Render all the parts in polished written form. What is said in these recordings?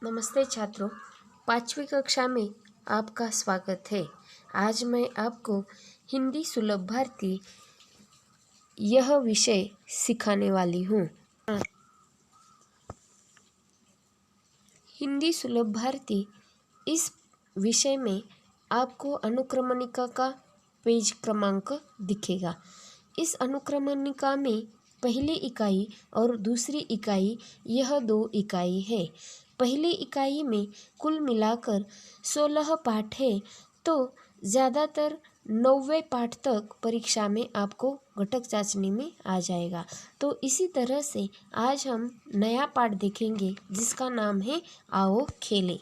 नमस्ते छात्रों, 5वीं कक्षा में आपका स्वागत है। आज मैं आपको हिंदी सुलभ भारती यह विषय सिखाने वाली हूँ। हिंदी सुलभ भारती इस विषय में आपको अनुक्रमणिका का पेज क्रमांक दिखेगा। इस अनुक्रमणिका में पहली इकाई और दूसरी इकाई यह 2 इकाई है। पहली इकाई में कुल मिलाकर 16 पाठ है, तो ज़्यादातर 90वें पाठ तक परीक्षा में आपको घटक चाचनी में आ जाएगा। तो इसी तरह से आज हम नया पाठ देखेंगे जिसका नाम है आओ खेलें।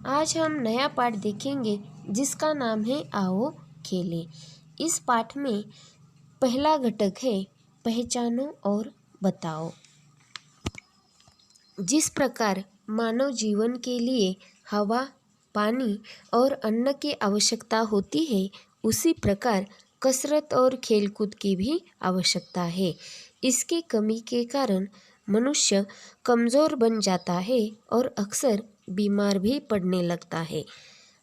आज हम नया पाठ देखेंगे जिसका नाम है आओ खेलें। इस पाठ में पहला घटक है पहचानो और बताओ। जिस प्रकार मानव जीवन के लिए हवा, पानी और अन्न की आवश्यकता होती है, उसी प्रकार कसरत और खेलकूद की भी आवश्यकता है। इसकी कमी के कारण मनुष्य कमज़ोर बन जाता है और अक्सर बीमार भी पड़ने लगता है।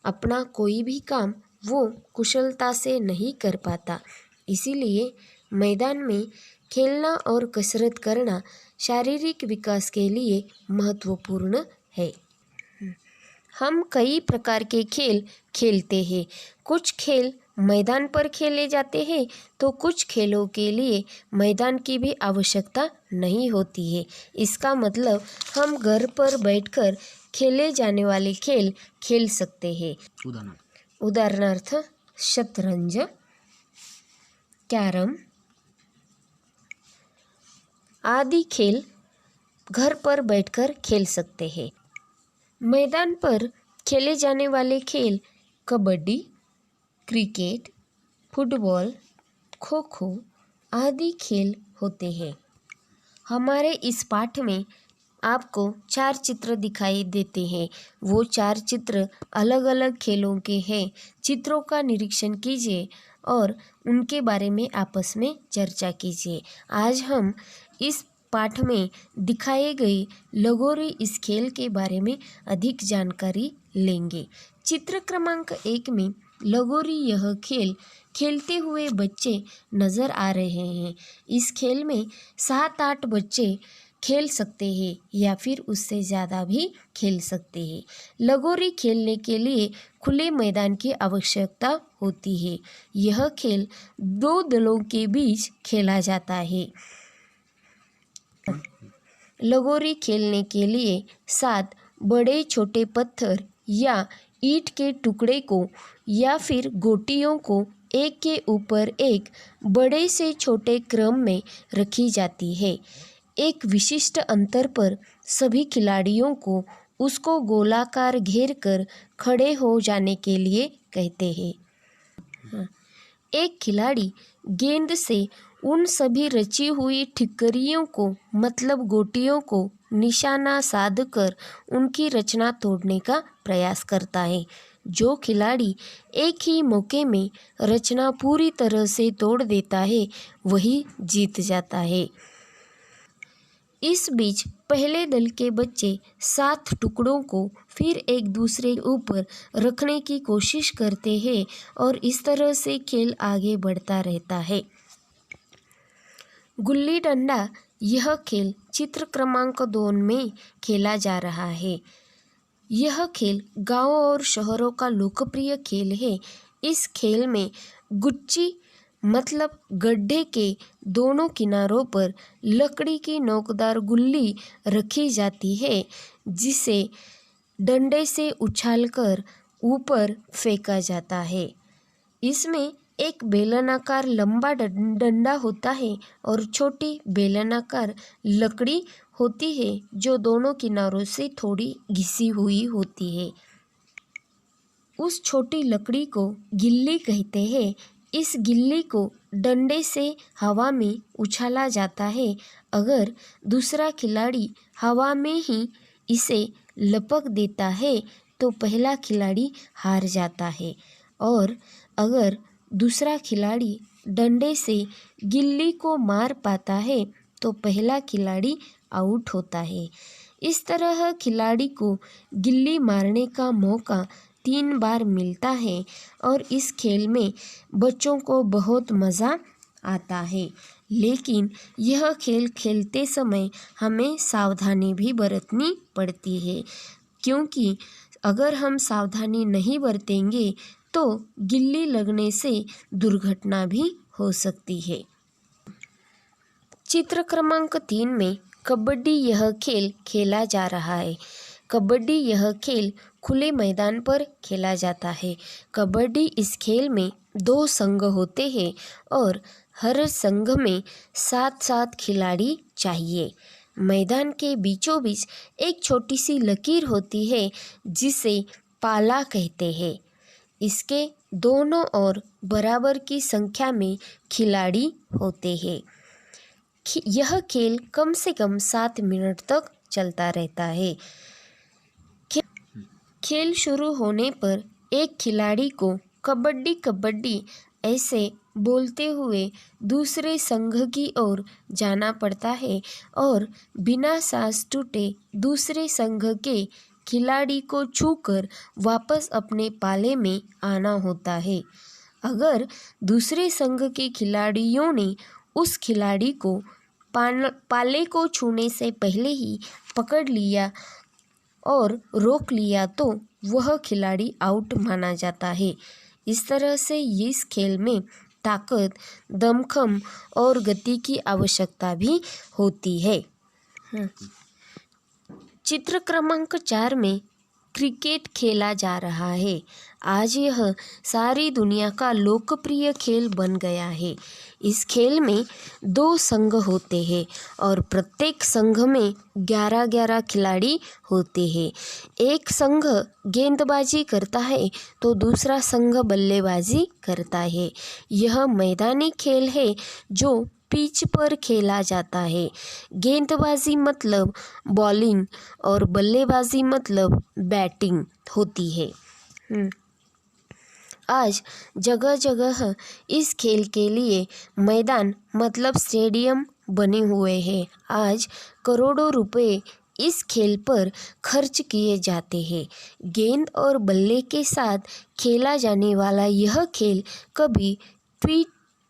अपना कोई भी काम वो कुशलता से नहीं कर पाता। इसीलिए मैदान में खेलना और कसरत करना शारीरिक विकास के लिए महत्वपूर्ण है। हम कई प्रकार के खेल खेलते हैं। कुछ खेल मैदान पर खेले जाते हैं तो कुछ खेलों के लिए मैदान की भी आवश्यकता नहीं होती है। इसका मतलब हम घर पर बैठकर खेले जाने वाले खेल खेल सकते हैं। उदाहरणार्थ शतरंज, कैरम आदि खेल घर पर बैठकर खेल सकते हैं। मैदान पर खेले जाने वाले खेल कबड्डी, क्रिकेट, फुटबॉल, खो खो आदि खेल होते हैं। हमारे इस पाठ में आपको 4 चित्र दिखाई देते हैं। वो 4 चित्र अलग अलग खेलों के हैं। चित्रों का निरीक्षण कीजिए और उनके बारे में आपस में चर्चा कीजिए। आज हम इस पाठ में दिखाए गए लगोरी इस खेल के बारे में अधिक जानकारी लेंगे। चित्र क्रमांक 1 में लगोरी यह खेल खेलते हुए बच्चे नज़र आ रहे हैं। इस खेल में 7-8 बच्चे खेल सकते हैं या फिर उससे ज़्यादा भी खेल सकते हैं। लगोरी खेलने के लिए खुले मैदान की आवश्यकता होती है। यह खेल 2 दलों के बीच खेला जाता है। लगोरी खेलने के लिए 7 बड़े छोटे पत्थर या ईंट के टुकड़े को या फिर गोटियों को एक के ऊपर एक बड़े से छोटे क्रम में रखी जाती है। एक विशिष्ट अंतर पर सभी खिलाड़ियों को उसको गोलाकार घेर कर खड़े हो जाने के लिए कहते हैं। एक खिलाड़ी गेंद से उन सभी रची हुई ठिकरियों को मतलब गोटियों को निशाना साध कर उनकी रचना तोड़ने का प्रयास करता है। जो खिलाड़ी एक ही मौके में रचना पूरी तरह से तोड़ देता है वही जीत जाता है। इस बीच पहले दल के बच्चे 7 टुकड़ों को फिर एक दूसरे के ऊपर रखने की कोशिश करते हैं और इस तरह से खेल आगे बढ़ता रहता है। गुल्ली डंडा यह खेल चित्र क्रमांक 2 में खेला जा रहा है। यह खेल गांवों और शहरों का लोकप्रिय खेल है। इस खेल में गुच्ची मतलब गड्ढे के दोनों किनारों पर लकड़ी की नोकदार गुल्ली रखी जाती है जिसे डंडे से उछालकर ऊपर फेंका जाता है। इसमें एक बेलनाकार लंबा डंडा होता है और छोटी बेलनाकार लकड़ी होती है जो दोनों किनारों से थोड़ी घिसी हुई होती है। उस छोटी लकड़ी को गिल्ली कहते हैं। इस गिल्ली को डंडे से हवा में उछाला जाता है। अगर दूसरा खिलाड़ी हवा में ही इसे लपक देता है तो पहला खिलाड़ी हार जाता है और अगर दूसरा खिलाड़ी डंडे से गिल्ली को मार पाता है तो पहला खिलाड़ी आउट होता है। इस तरह खिलाड़ी को गिल्ली मारने का मौका 3 बार मिलता है और इस खेल में बच्चों को बहुत मज़ा आता है। लेकिन यह खेल खेलते समय हमें सावधानी भी बरतनी पड़ती है, क्योंकि अगर हम सावधानी नहीं बरतेंगे तो गिल्ली लगने से दुर्घटना भी हो सकती है। चित्र क्रमांक 3 में कबड्डी यह खेल खेला जा रहा है। कबड्डी यह खेल खुले मैदान पर खेला जाता है। कबड्डी इस खेल में 2 संघ होते हैं और हर संघ में 7-7 खिलाड़ी चाहिए। मैदान के बीचों बीच एक छोटी सी लकीर होती है जिसे पाला कहते हैं। इसके दोनों ओर बराबर की संख्या में खिलाड़ी होते हैं। यह खेल कम से कम 7 मिनट तक चलता रहता है। खेल शुरू होने पर एक खिलाड़ी को कबड्डी कबड्डी ऐसे बोलते हुए दूसरे संघ की ओर जाना पड़ता है और बिना सांस टूटे दूसरे संघ के खिलाड़ी को छूकर वापस अपने पाले में आना होता है। अगर दूसरे संघ के खिलाड़ियों ने उस खिलाड़ी को पाले को छूने से पहले ही पकड़ लिया और रोक लिया तो वह खिलाड़ी आउट माना जाता है। इस तरह से इस खेल में ताकत, दमखम और गति की आवश्यकता भी होती है। चित्र क्रमांक 4 में क्रिकेट खेला जा रहा है। आज यह सारी दुनिया का लोकप्रिय खेल बन गया है। इस खेल में 2 संघ होते हैं और प्रत्येक संघ में 11-11 खिलाड़ी होते हैं। एक संघ गेंदबाजी करता है तो दूसरा संघ बल्लेबाजी करता है। यह मैदानी खेल है जो पिच पर खेला जाता है। गेंदबाजी मतलब बॉलिंग और बल्लेबाजी मतलब बैटिंग होती है। आज जगह जगह इस खेल के लिए मैदान मतलब स्टेडियम बने हुए हैं। आज करोड़ों रुपए इस खेल पर खर्च किए जाते हैं। गेंद और बल्ले के साथ खेला जाने वाला यह खेल कभी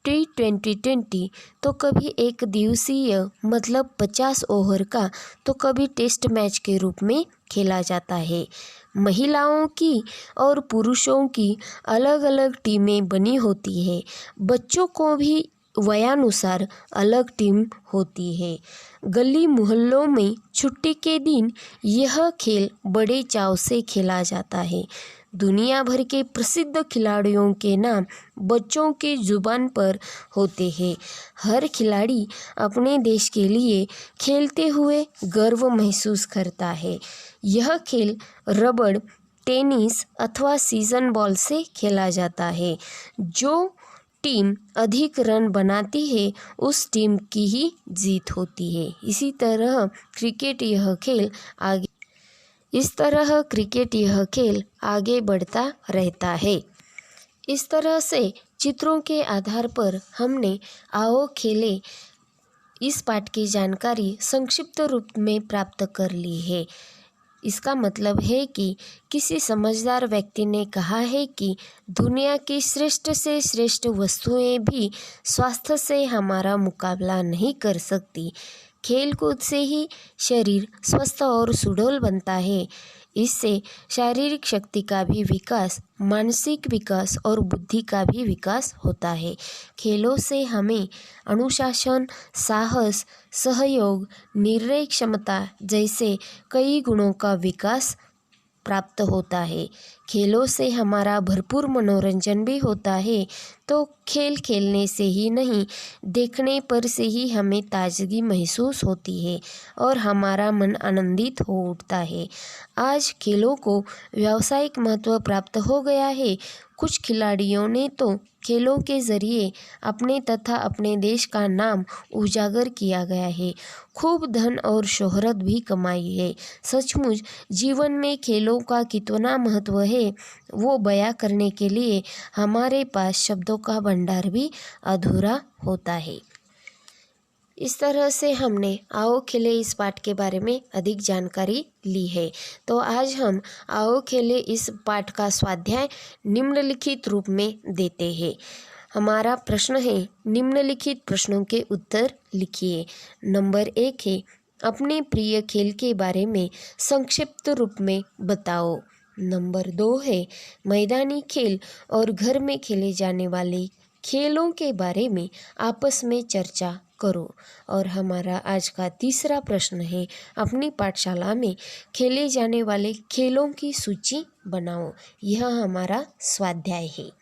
T20 तो कभी एक दिवसीय मतलब 50 ओवर का तो कभी टेस्ट मैच के रूप में खेला जाता है। महिलाओं की और पुरुषों की अलग अलग टीमें बनी होती है। बच्चों को भी वयानुसार अलग टीम होती है। गली मोहल्लों में छुट्टी के दिन यह खेल बड़े चाव से खेला जाता है। दुनिया भर के प्रसिद्ध खिलाड़ियों के नाम बच्चों की जुबान पर होते हैं। हर खिलाड़ी अपने देश के लिए खेलते हुए गर्व महसूस करता है। यह खेल रबड़, टेनिस अथवा सीजन बॉल से खेला जाता है। जो टीम अधिक रन बनाती है उस टीम की ही जीत होती है। इसी तरह क्रिकेट यह खेल आगे बढ़ता रहता है। इस तरह से चित्रों के आधार पर हमने आओ खेले इस पाठ की जानकारी संक्षिप्त रूप में प्राप्त कर ली है। इसका मतलब है कि किसी समझदार व्यक्ति ने कहा है कि दुनिया की श्रेष्ठ से श्रेष्ठ वस्तुएं भी स्वास्थ्य से हमारा मुकाबला नहीं कर सकती। खेलकूद से ही शरीर स्वस्थ और सुडौल बनता है। इससे शारीरिक शक्ति का भी विकास, मानसिक विकास और बुद्धि का भी विकास होता है। खेलों से हमें अनुशासन, साहस, सहयोग, निर्णय क्षमता जैसे कई गुणों का विकास प्राप्त होता है। खेलों से हमारा भरपूर मनोरंजन भी होता है। तो खेल खेलने से ही नहीं, देखने पर से ही हमें ताजगी महसूस होती है और हमारा मन आनंदित हो उठता है। आज खेलों को व्यावसायिक महत्व प्राप्त हो गया है। कुछ खिलाड़ियों ने तो खेलों के जरिए अपने तथा अपने देश का नाम उजागर किया गया है। खूब धन और शोहरत भी कमाई है। सचमुच जीवन में खेलों का कितना महत्व है वो बयां करने के लिए हमारे पास शब्दों का भंडार भी अधूरा होता है। इस तरह से हमने आओ खेले इस पाठ के बारे में अधिक जानकारी ली है। तो आज हम आओ खेले इस पाठ का स्वाध्याय निम्नलिखित रूप में देते हैं। हमारा प्रश्न है, निम्नलिखित प्रश्नों के उत्तर लिखिए। नंबर 1 है, अपने प्रिय खेल के बारे में संक्षिप्त रूप में बताओ। नंबर 2 है, मैदानी खेल और घर में खेले जाने वाले खेलों के बारे में आपस में चर्चा करो। और हमारा आज का तीसरा प्रश्न है, अपनी पाठशाला में खेले जाने वाले खेलों की सूची बनाओ। यह हमारा स्वाध्याय है।